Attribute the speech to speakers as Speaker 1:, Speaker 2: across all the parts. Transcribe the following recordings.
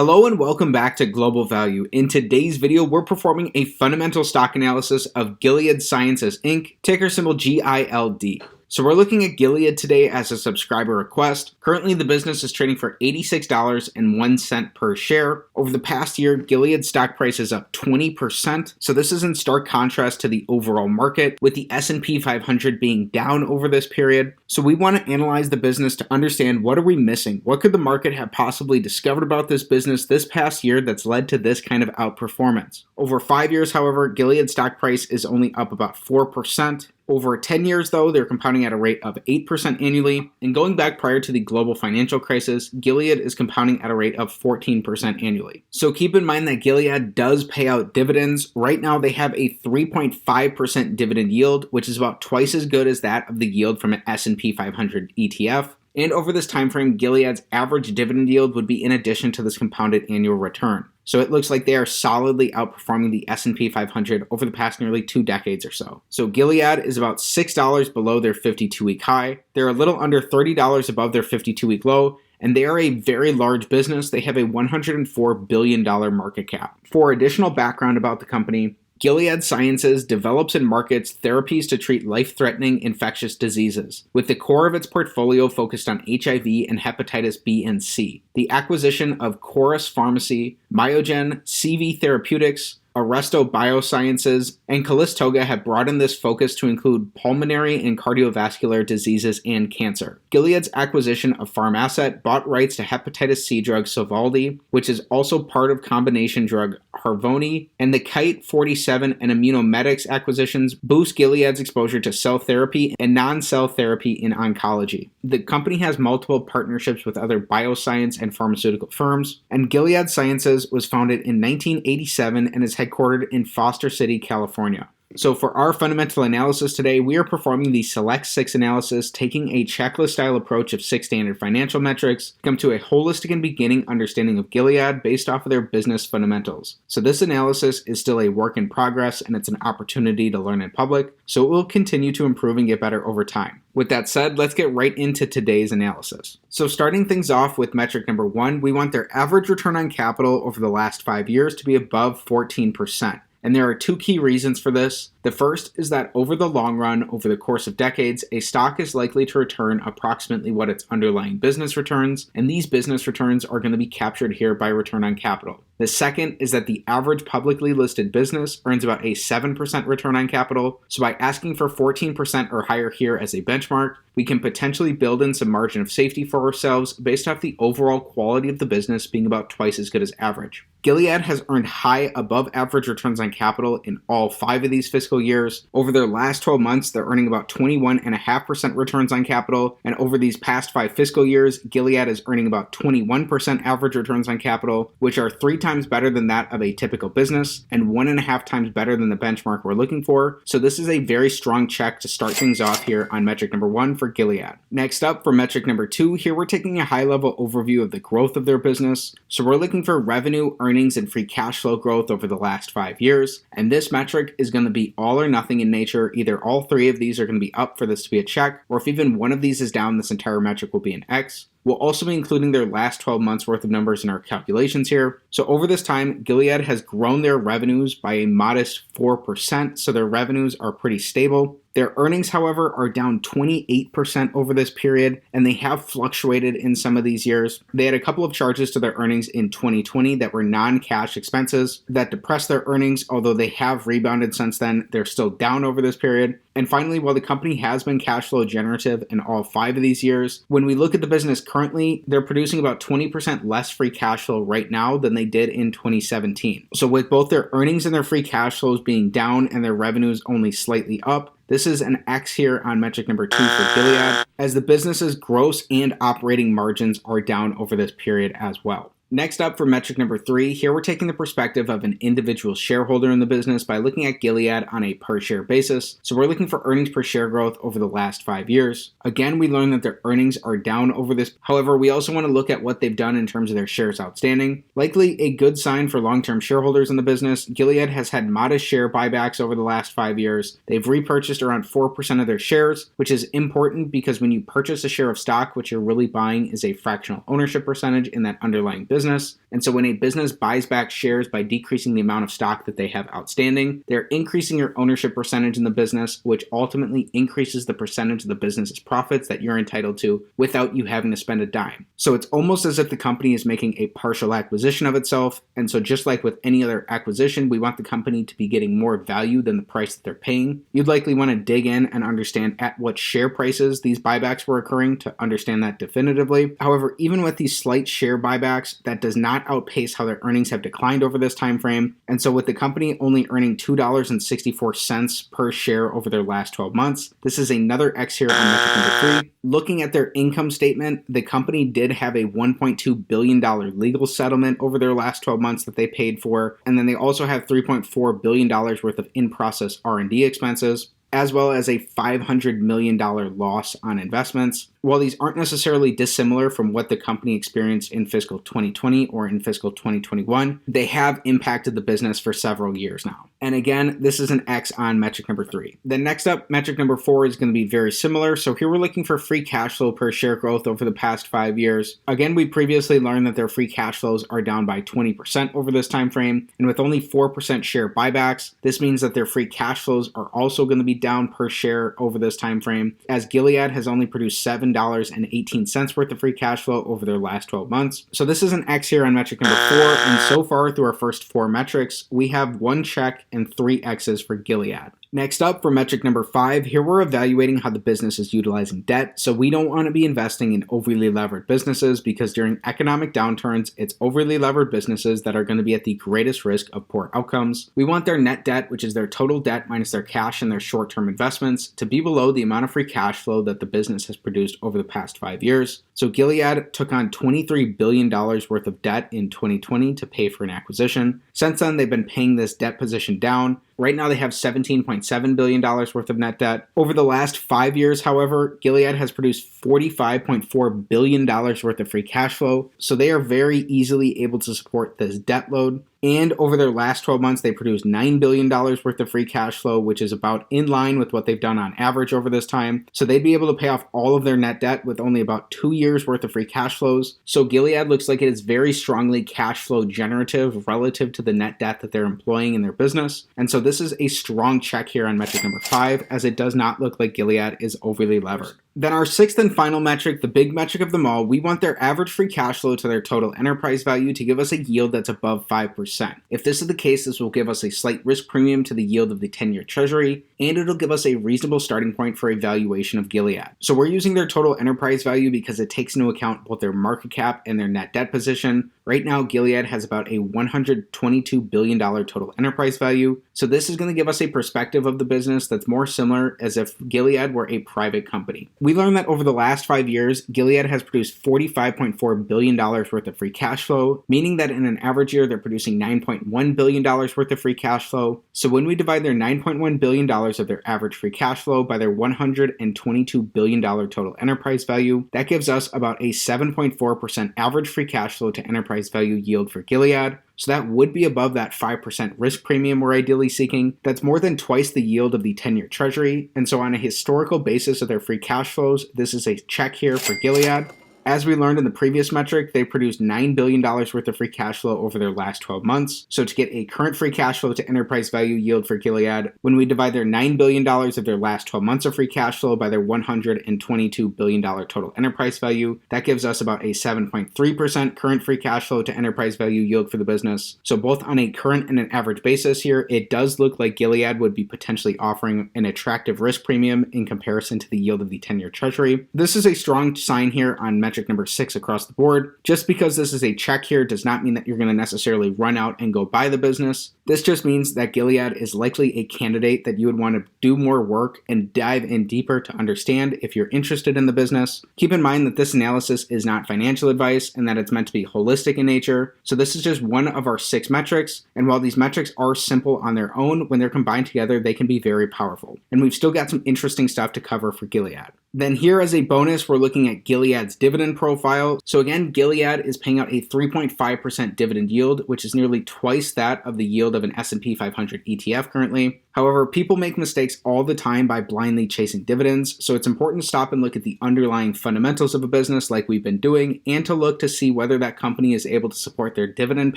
Speaker 1: Hello and welcome back to Global Value. In today's video, we're performing a fundamental stock analysis of Gilead Sciences Inc., ticker symbol GILD. So we're looking at Gilead today as a subscriber request. Currently, the business is trading for $86.01 per share. Over the past year, Gilead's stock price is up 20%. So this is in stark contrast to the overall market, with the S&P 500 being down over this period. So we want to analyze the business to understand what are we missing? What could the market have possibly discovered about this business this past year that's led to this kind of outperformance? Over 5 years, however, Gilead's stock price is only up about 4%. Over 10 years, though, they're compounding at a rate of 8% annually. And going back prior to the global financial crisis, Gilead is compounding at a rate of 14% annually. So keep in mind that Gilead does pay out dividends. Right now, they have a 3.5% dividend yield, which is about twice as good as that of the yield from an S&P 500 ETF. And over this time frame, Gilead's average dividend yield would be in addition to this compounded annual return. So it looks like they are solidly outperforming the S&P 500 over the past nearly 2 decades or so. So Gilead is about $6 below their 52-week high. They're a little under $30 above their 52-week low, and they are a very large business. They have a $104 billion market cap. For additional background about the company, Gilead Sciences develops and markets therapies to treat life-threatening infectious diseases, with the core of its portfolio focused on HIV and hepatitis B and C. The acquisition of Chorus Pharmacy, Myogen, CV Therapeutics, Arresto Biosciences, and Calistoga have broadened this focus to include pulmonary and cardiovascular diseases and cancer. Gilead's acquisition of Pharmasset bought rights to hepatitis C drug Sovaldi, which is also part of combination drug Harvoni, and the Kite 47 and Immunomedics acquisitions boost Gilead's exposure to cell therapy and non-cell therapy in oncology. The company has multiple partnerships with other bioscience and pharmaceutical firms, and Gilead Sciences was founded in 1987 and is headquartered in Foster City, California. So for our fundamental analysis today, we are performing the Select 6 analysis, taking a checklist-style approach of 6 standard financial metrics to come to a holistic and beginning understanding of Gilead based off of their business fundamentals. So this analysis is still a work in progress, and it's an opportunity to learn in public, so it will continue to improve and get better over time. With that said, let's get right into today's analysis. So starting things off with metric number 1, we want their average return on capital over the last 5 years to be above 14%. And there are 2 key reasons for this. The first is that over the long run, over the course of decades, a stock is likely to return approximately what its underlying business returns, and these business returns are going to be captured here by return on capital. The second is that the average publicly listed business earns about a 7% return on capital, so by asking for 14% or higher here as a benchmark, we can potentially build in some margin of safety for ourselves based off the overall quality of the business being about twice as good as average. Gilead has earned high above average returns on capital in all 5 of these fiscal years. Over their last 12 months, they're earning about 21.5% returns on capital, and over these past 5 fiscal years, Gilead is earning about 21% average returns on capital, which are 3 times better than that of a typical business, and 1.5 times better than the benchmark we're looking for. So this is a very strong check to start things off here on metric number 1 for Gilead. Next up, for metric number 2, here we're taking a high-level overview of the growth of their business. So we're looking for revenue, earnings, and free cash flow growth over the last 5 years. And this metric is going to be all or nothing in nature. Either all 3 of these are going to be up for this to be a check, or if even one of these is down, this entire metric will be an X. We'll also be including their last 12 months worth of numbers in our calculations here. So over this time, Gilead has grown their revenues by a modest 4%, so their revenues are pretty stable. Their earnings, however, are down 28% over this period, and they have fluctuated in some of these years. They had a couple of charges to their earnings in 2020 that were non-cash expenses that depressed their earnings, although they have rebounded since then. They're still down over this period. And finally, while the company has been cash flow generative in all 5 of these years, when we look at the business currently, they're producing about 20% less free cash flow right now than they did in 2017. So with both their earnings and their free cash flows being down and their revenues only slightly up, this is an X here on metric number 2 for Gilead, as the business's gross and operating margins are down over this period as well. Next up for metric number 3, here we're taking the perspective of an individual shareholder in the business by looking at Gilead on a per share basis. So we're looking for earnings per share growth over the last 5 years. Again, we learned that their earnings are down over this. However, we also want to look at what they've done in terms of their shares outstanding. Likely a good sign for long-term shareholders in the business, Gilead has had modest share buybacks over the last 5 years. They've repurchased around 4% of their shares, which is important because when you purchase a share of stock, what you're really buying is a fractional ownership percentage in that underlying business. business. And so when a business buys back shares by decreasing the amount of stock that they have outstanding, they're increasing your ownership percentage in the business, which ultimately increases the percentage of the business's profits that you're entitled to without you having to spend a dime. So it's almost as if the company is making a partial acquisition of itself. And so just like with any other acquisition, we want the company to be getting more value than the price that they're paying. You'd likely want to dig in and understand at what share prices these buybacks were occurring to understand that definitively. However, even with these slight share buybacks, that does not outpace how their earnings have declined over this time frame. And so with the company only earning $2.64 per share over their last 12 months, this is another X here on metric number 3. Looking at their income statement, the company did have a $1.2 billion legal settlement over their last 12 months that they paid for, and then they also have $3.4 billion worth of in-process R&D expenses, as well as a $500 million loss on investments. While these aren't necessarily dissimilar from what the company experienced in fiscal 2020 or in fiscal 2021, they have impacted the business for several years now. And again, this is an X on metric number 3. Then next up, metric number 4 is going to be very similar. So here we're looking for free cash flow per share growth over the past 5 years. Again, we previously learned that their free cash flows are down by 20% over this time frame. And with only 4% share buybacks, this means that their free cash flows are also going to be down per share over this time frame, as Gilead has only produced $7.18 worth of free cash flow over their last 12 months. So this is an X here on metric number 4, and so far through our first 4 metrics, we have 1 check and 3 X's for Gilead. Next up, for metric number 5, here we're evaluating how the business is utilizing debt. So we don't want to be investing in overly levered businesses, because during economic downturns, it's overly levered businesses that are going to be at the greatest risk of poor outcomes. We want their net debt, which is their total debt minus their cash and their short-term investments, to be below the amount of free cash flow that the business has produced over the past 5 years. So Gilead took on $23 billion worth of debt in 2020 to pay for an acquisition. Since then, they've been paying this debt position down. Right now, they have $17.7 billion worth of net debt. Over the last 5 years, however, Gilead has produced $45.4 billion worth of free cash flow, so they are very easily able to support this debt load. And over their last 12 months, they produced $9 billion worth of free cash flow, which is about in line with what they've done on average over this time. So they'd be able to pay off all of their net debt with only about 2 years worth of free cash flows. So Gilead looks like it is very strongly cash flow generative relative to the net debt that they're employing in their business. And so this is a strong check here on metric number 5, as it does not look like Gilead is overly levered. Then our 6th and final metric, the big metric of them all, we want their average free cash flow to their total enterprise value to give us a yield that's above 5%. If this is the case, this will give us a slight risk premium to the yield of the 10-year treasury, and it'll give us a reasonable starting point for a valuation of Gilead. So we're using their total enterprise value because it takes into account both their market cap and their net debt position. Right now, Gilead has about a $122 billion total enterprise value. So this is going to give us a perspective of the business that's more similar as if Gilead were a private company. We learned that over the last 5 years, Gilead has produced $45.4 billion worth of free cash flow, meaning that in an average year, they're producing $9.1 billion worth of free cash flow. So when we divide their $9.1 billion of their average free cash flow by their $122 billion total enterprise value, that gives us about a 7.4% average free cash flow to enterprise value yield for Gilead. So that would be above that 5% risk premium we're ideally seeking. That's more than twice the yield of the 10-year treasury. And so on a historical basis of their free cash flows, this is a check here for Gilead. As we learned in the previous metric, they produced $9 billion worth of free cash flow over their last 12 months. So to get a current free cash flow to enterprise value yield for Gilead, when we divide their $9 billion of their last 12 months of free cash flow by their $122 billion total enterprise value, that gives us about a 7.3% current free cash flow to enterprise value yield for the business. So both on a current and an average basis here, it does look like Gilead would be potentially offering an attractive risk premium in comparison to the yield of the 10-year treasury. This is a strong sign here on metric number 6 across the board. Just because this is a check here does not mean that you're going to necessarily run out and go buy the business. This just means that Gilead is likely a candidate that you would want to do more work and dive in deeper to understand if you're interested in the business. Keep in mind that this analysis is not financial advice and that it's meant to be holistic in nature. So this is just one of our 6 metrics. And while these metrics are simple on their own, when they're combined together, they can be very powerful. And we've still got some interesting stuff to cover for Gilead. Then here as a bonus, we're looking at Gilead's dividend profile. So again, Gilead is paying out a 3.5% dividend yield, which is nearly twice that of the yield of an S&P 500 ETF currently. However, people make mistakes all the time by blindly chasing dividends, so it's important to stop and look at the underlying fundamentals of a business like we've been doing, and to look to see whether that company is able to support their dividend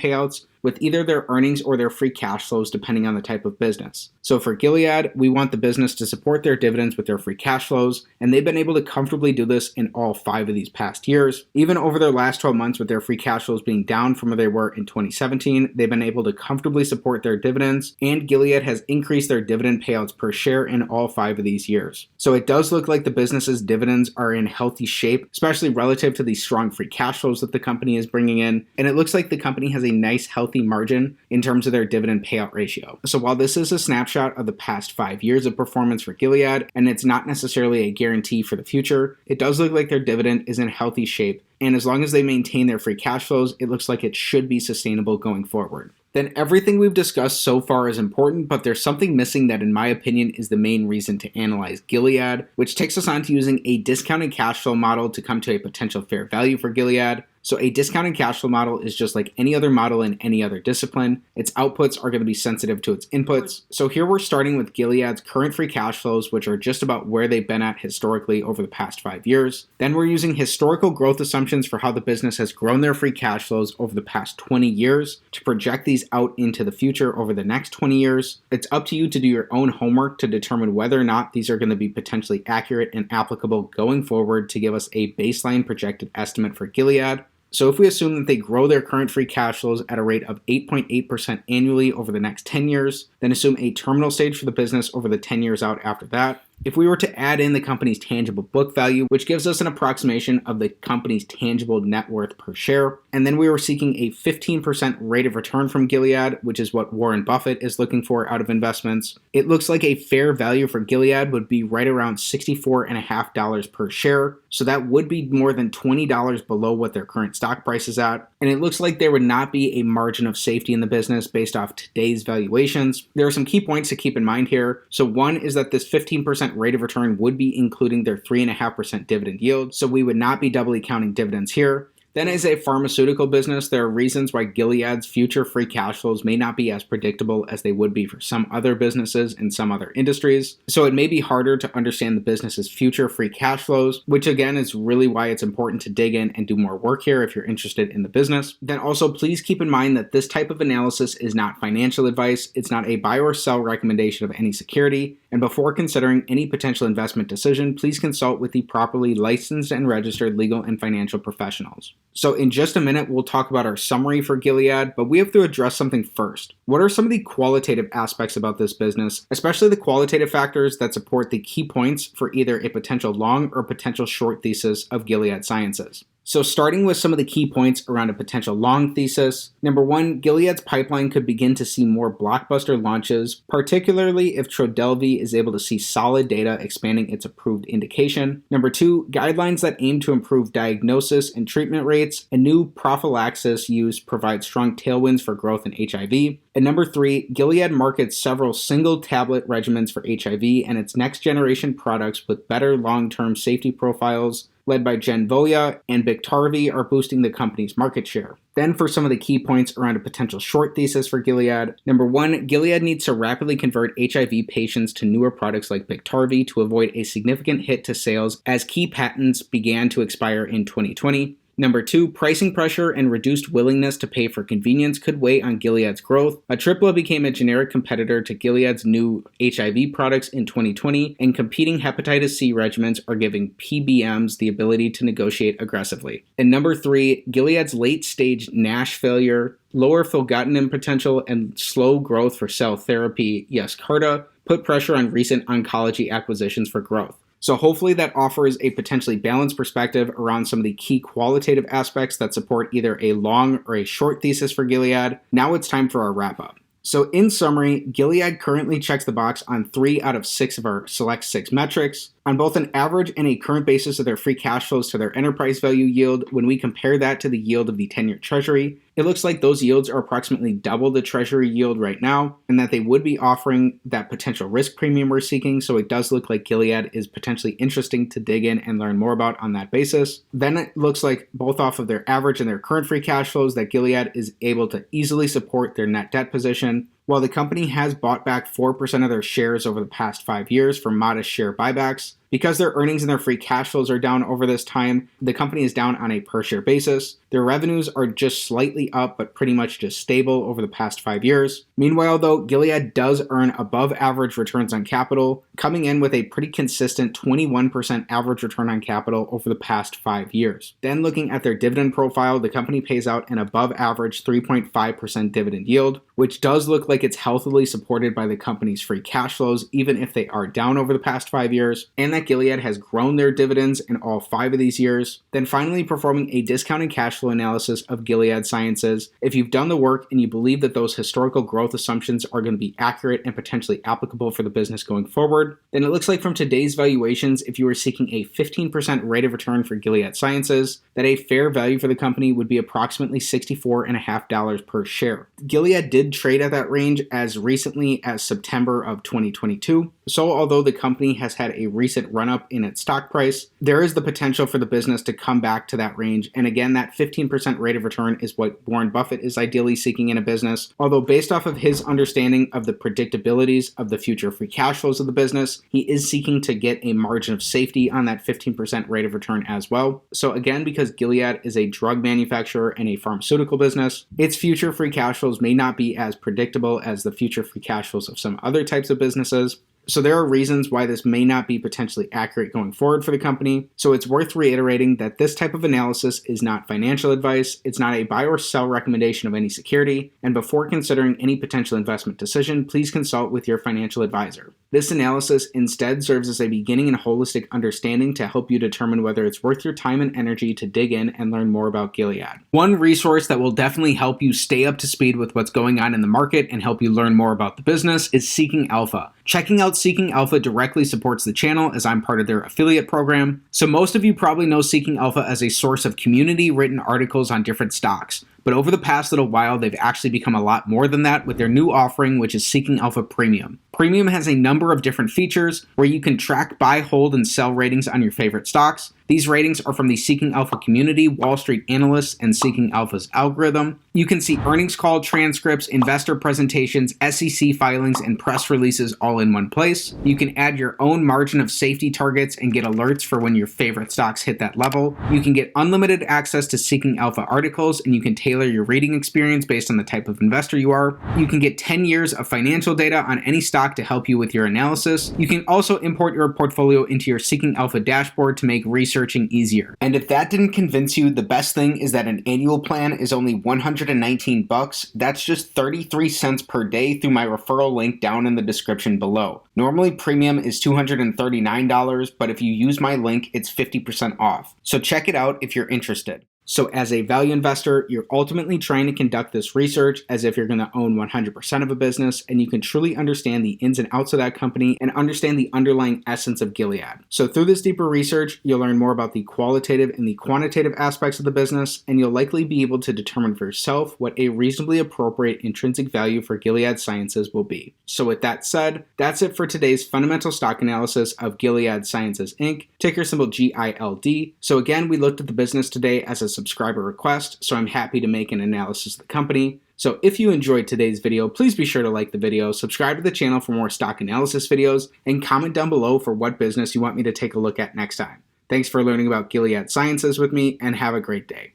Speaker 1: payouts with either their earnings or their free cash flows depending on the type of business. So for Gilead, we want the business to support their dividends with their free cash flows, and they've been able to comfortably do this in all 5 of these past years. Even over their last 12 months with their free cash flows being down from where they were in 2017, they've been able to comfortably support their dividends, and Gilead has increased their dividend payouts per share in all 5 of these years. So it does look like the business's dividends are in healthy shape, especially relative to the strong free cash flows that the company is bringing in, and it looks like the company has a nice healthy margin in terms of their dividend payout ratio. So while this is a snapshot of the past 5 years of performance for Gilead, and it's not necessarily a guarantee for the future, it does look like their dividend is in healthy shape, and as long as they maintain their free cash flows, it looks like it should be sustainable going forward. Then everything we've discussed so far is important, but there's something missing that in my opinion is the main reason to analyze Gilead, which takes us on to using a discounted cash flow model to come to a potential fair value for Gilead. So a discounted cash flow model is just like any other model in any other discipline. Its outputs are going to be sensitive to its inputs. So here we're starting with Gilead's current free cash flows, which are just about where they've been at historically over the past 5 years. Then we're using historical growth assumptions for how the business has grown their free cash flows over the past 20 years to project these out into the future over the next 20 years. It's up to you to do your own homework to determine whether or not these are going to be potentially accurate and applicable going forward to give us a baseline projected estimate for Gilead. So if we assume that they grow their current free cash flows at a rate of 8.8% annually over the next 10 years, then assume a terminal stage for the business over the 10 years out after that. If we were to add in the company's tangible book value, which gives us an approximation of the company's tangible net worth per share, and then we were seeking a 15% rate of return from Gilead, which is what Warren Buffett is looking for out of investments, it looks like a fair value for Gilead would be right around $64.50 per share. So that would be more than $20 below what their current stock price is at. And it looks like there would not be a margin of safety in the business based off today's valuations. There are some key points to keep in mind here. So one is that this 15% rate of return would be including their 3.5% dividend yield. So we would not be doubly counting dividends here. Then as a pharmaceutical business, there are reasons why Gilead's future free cash flows may not be as predictable as they would be for some other businesses in some other industries. So it may be harder to understand the business's future free cash flows, which again is really why it's important to dig in and do more work here if you're interested in the business. Then also please keep in mind that this type of analysis is not financial advice. It's not a buy or sell recommendation of any security. And before considering any potential investment decision, please consult with the properly licensed and registered legal and financial professionals. So in just a minute, we'll talk about our summary for Gilead, but we have to address something first. What are some of the qualitative aspects about this business, especially the qualitative factors that support the key points for either a potential long or potential short thesis of Gilead Sciences? So starting with some of the key points around a potential long thesis. Number one, Gilead's pipeline could begin to see more blockbuster launches, particularly if Trodelvy is able to see solid data expanding its approved indication. Number two, guidelines that aim to improve diagnosis and treatment rates and new prophylaxis use provide strong tailwinds for growth in HIV. And number three, Gilead markets several single tablet regimens for HIV and its next generation products with better long-term safety profiles led by Genvoya and Biktarvy are boosting the company's market share. Then for some of the key points around a potential short thesis for Gilead. Number one, Gilead needs to rapidly convert HIV patients to newer products like Biktarvy to avoid a significant hit to sales as key patents began to expire in 2020. Number two, pricing pressure and reduced willingness to pay for convenience could weigh on Gilead's growth. Atripla became a generic competitor to Gilead's new HIV products in 2020, and competing hepatitis C regimens are giving PBMs the ability to negotiate aggressively. And number three, Gilead's late-stage NASH failure, lower filgotinib potential, and slow growth for cell therapy, Yescarta, put pressure on recent oncology acquisitions for growth. So hopefully that offers a potentially balanced perspective around some of the key qualitative aspects that support either a long or a short thesis for Gilead. Now it's time for our wrap-up. So in summary, Gilead currently checks the box on 3 out of 6 of our select 6 metrics. On both an average and a current basis of their free cash flows to their enterprise value yield, when we compare that to the yield of the 10-year treasury, it looks like those yields are approximately double the treasury yield right now, and that they would be offering that potential risk premium we're seeking, so it does look like Gilead is potentially interesting to dig in and learn more about on that basis. Then it looks like both off of their average and their current free cash flows that Gilead is able to easily support their net debt position. While the company has bought back 4% of their shares over the past 5 years for modest share buybacks, because their earnings and their free cash flows are down over this time, the company is down on a per share basis. Their revenues are just slightly up, but pretty much just stable over the past 5 years. Meanwhile, though, Gilead does earn above average returns on capital, coming in with a pretty consistent 21% average return on capital over the past 5 years. Then looking at their dividend profile, the company pays out an above average 3.5% dividend yield, which does look like it's healthily supported by the company's free cash flows, even if they are down over the past 5 years, and that Gilead has grown their dividends in all 5 of these years. Then finally performing a discounted cash flow analysis of Gilead Sciences. If you've done the work and you believe that those historical growth assumptions are going to be accurate and potentially applicable for the business going forward, then it looks like from today's valuations, if you were seeking a 15% rate of return for Gilead Sciences, that a fair value for the company would be approximately $64.50 per share. Gilead did trade at that range as recently as September of 2022. So although the company has had a recent run-up in its stock price, there is the potential for the business to come back to that range. And again, that 15% rate of return is what Warren Buffett is ideally seeking in a business. Although based off of his understanding of the predictabilities of the future free cash flows of the business, he is seeking to get a margin of safety on that 15% rate of return as well. So again, because Gilead is a drug manufacturer and a pharmaceutical business, its future free cash flows may not be as predictable as the future free cash flows of some other types of businesses. So there are reasons why this may not be potentially accurate going forward for the company. So it's worth reiterating that this type of analysis is not financial advice, it's not a buy or sell recommendation of any security, and before considering any potential investment decision, please consult with your financial advisor. This analysis instead serves as a beginning and holistic understanding to help you determine whether it's worth your time and energy to dig in and learn more about Gilead. One resource that will definitely help you stay up to speed with what's going on in the market and help you learn more about the business is Seeking Alpha. Checking out Seeking Alpha directly supports the channel as I'm part of their affiliate program. So most of you probably know Seeking Alpha as a source of community-written articles on different stocks. But over the past little while, they've actually become a lot more than that with their new offering, which is Seeking Alpha Premium. Premium has a number of different features where you can track buy, hold, and sell ratings on your favorite stocks. These ratings are from the Seeking Alpha community, Wall Street analysts, and Seeking Alpha's algorithm. You can see earnings call transcripts, investor presentations, SEC filings, and press releases all in one place. You can add your own margin of safety targets and get alerts for when your favorite stocks hit that level. You can get unlimited access to Seeking Alpha articles, and you can tailor your reading experience based on the type of investor you are. You can get 10 years of financial data on any stock to help you with your analysis. You can also import your portfolio into your Seeking Alpha dashboard to make researching easier. And if that didn't convince you, the best thing is that an annual plan is only $119. That's just 33 cents per day through my referral link down in the description below. Normally premium is $239, but if you use my link, it's 50% off. So check it out if you're interested. So as a value investor, you're ultimately trying to conduct this research as if you're going to own 100% of a business, and you can truly understand the ins and outs of that company and understand the underlying essence of Gilead. So through this deeper research, you'll learn more about the qualitative and the quantitative aspects of the business, and you'll likely be able to determine for yourself what a reasonably appropriate intrinsic value for Gilead Sciences will be. So with that said, that's it for today's fundamental stock analysis of Gilead Sciences Inc., ticker symbol GILD. So again, we looked at the business today as a subscriber request, so I'm happy to make an analysis of the company. So if you enjoyed today's video, please be sure to like the video, subscribe to the channel for more stock analysis videos, and comment down below for what business you want me to take a look at next time. Thanks for learning about Gilead Sciences with me, and have a great day.